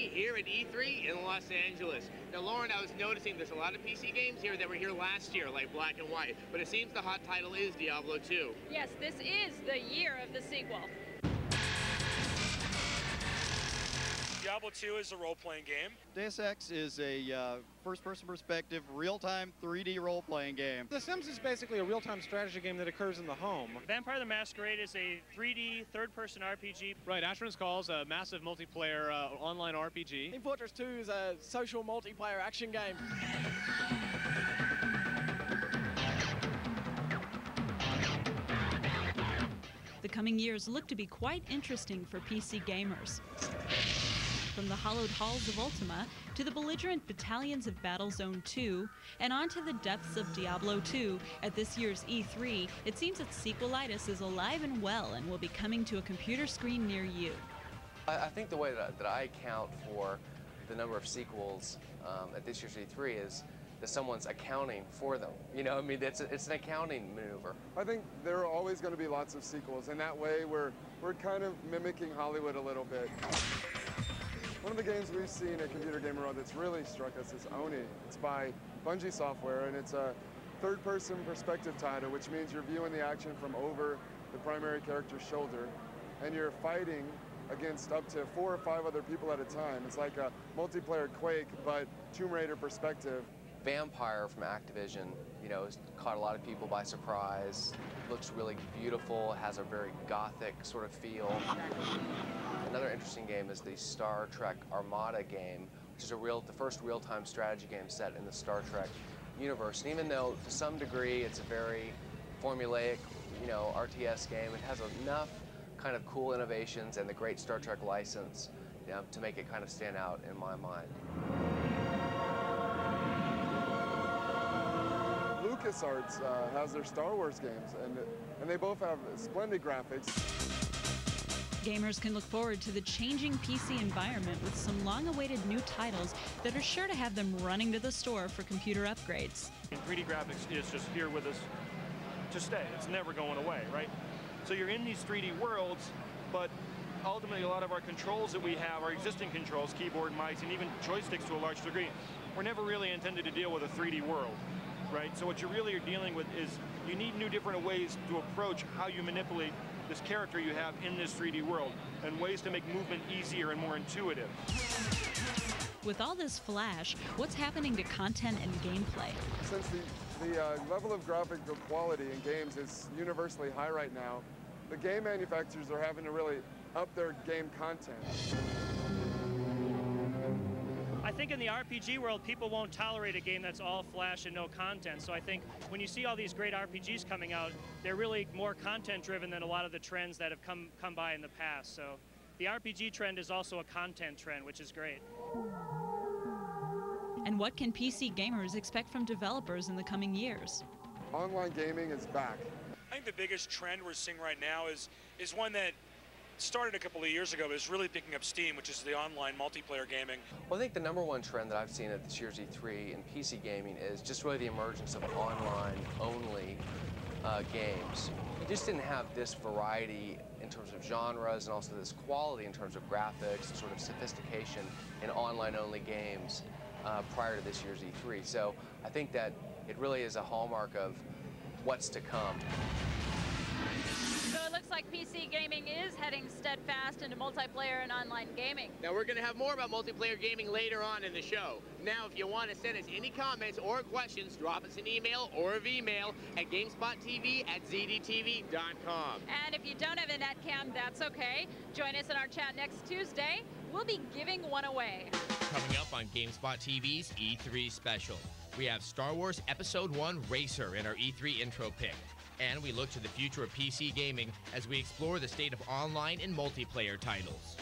TV here at E3 in Los Angeles. Now, Lauren, I was noticing there's a lot of PC games here that were here last year, like Black and White, but it seems the hot title is Diablo 2. Yes, this is the year of the sequel. Diablo 2 is a role-playing game. Deus Ex is a first-person perspective, real-time 3D role-playing game. The Sims is basically a real-time strategy game that occurs in the home. Vampire the Masquerade is a 3D third-person RPG. Right, Asheron's Call is a massive multiplayer online RPG. Team Fortress 2 is a social multiplayer action game. The coming years look to be quite interesting for PC gamers. From the hollowed halls of Ultima to the belligerent battalions of Battlezone 2 and on to the depths of Diablo 2, at this year's E3, it seems that sequelitis is alive and well and will be coming to a computer screen near you. I think the way that I account for the number of sequels at this year's E3 is that someone's accounting for them. You know, I mean, it's an accounting maneuver. I think there are always going to be lots of sequels, and that way we're kind of mimicking Hollywood a little bit. One of the games we've seen at Computer Gamer World that's really struck us is Oni. It's by Bungie Software, and it's a third-person perspective title, which means you're viewing the action from over the primary character's shoulder, and you're fighting against up to 4 or 5 other people at a time. It's like a multiplayer Quake, but Tomb Raider perspective. Vampire from Activision, you know, has caught a lot of people by surprise. Looks really beautiful, has a very gothic sort of feel. Another interesting game is the Star Trek Armada game, which is the first real-time strategy game set in the Star Trek universe. And even though to some degree it's a very formulaic, you know, RTS game, it has enough kind of cool innovations and the great Star Trek license, you know, to make it kind of stand out in my mind. LucasArts has their Star Wars games, and they both have splendid graphics. Gamers can look forward to the changing PC environment with some long-awaited new titles that are sure to have them running to the store for computer upgrades. 3D graphics is just here with us to stay. It's never going away, right? So you're in these 3D worlds, but ultimately a lot of our controls that we have, our existing controls, keyboard, mice, and even joysticks to a large degree, were never really intended to deal with a 3D world, right? So what you really are dealing with is you need new different ways to approach how you manipulate this character you have in this 3D world, and ways to make movement easier and more intuitive. With all this flash, what's happening to content and gameplay? Since the level of graphic quality in games is universally high right now, the game manufacturers are having to really up their game content. I think in the RPG world, people won't tolerate a game that's all flash and no content. So I think when you see all these great RPGs coming out, they're really more content-driven than a lot of the trends that have come by in the past. So the RPG trend is also a content trend, which is great. And what can PC gamers expect from developers in the coming years? Online gaming is back. I think the biggest trend we're seeing right now is one that started a couple of years ago, but is really picking up steam, which is the online multiplayer gaming. Well, I think the #1 trend that I've seen at this year's E3 in PC gaming is just really the emergence of online-only games. You just didn't have this variety in terms of genres and also this quality in terms of graphics and sort of sophistication in online-only games prior to this year's E3. So I think that it really is a hallmark of what's to come. So it looks like PC gaming is heading steadfast into multiplayer and online gaming. Now, we're going to have more about multiplayer gaming later on in the show. Now, if you want to send us any comments or questions, drop us an email or a Vmail at GamespotTV@ZDTV.com. And if you don't have a netcam, that's okay. Join us in our chat next Tuesday. We'll be giving one away. Coming up on GameSpot TV's E3 special, we have Star Wars Episode 1 Racer in our E3 intro pick. And we look to the future of PC gaming as we explore the state of online and multiplayer titles.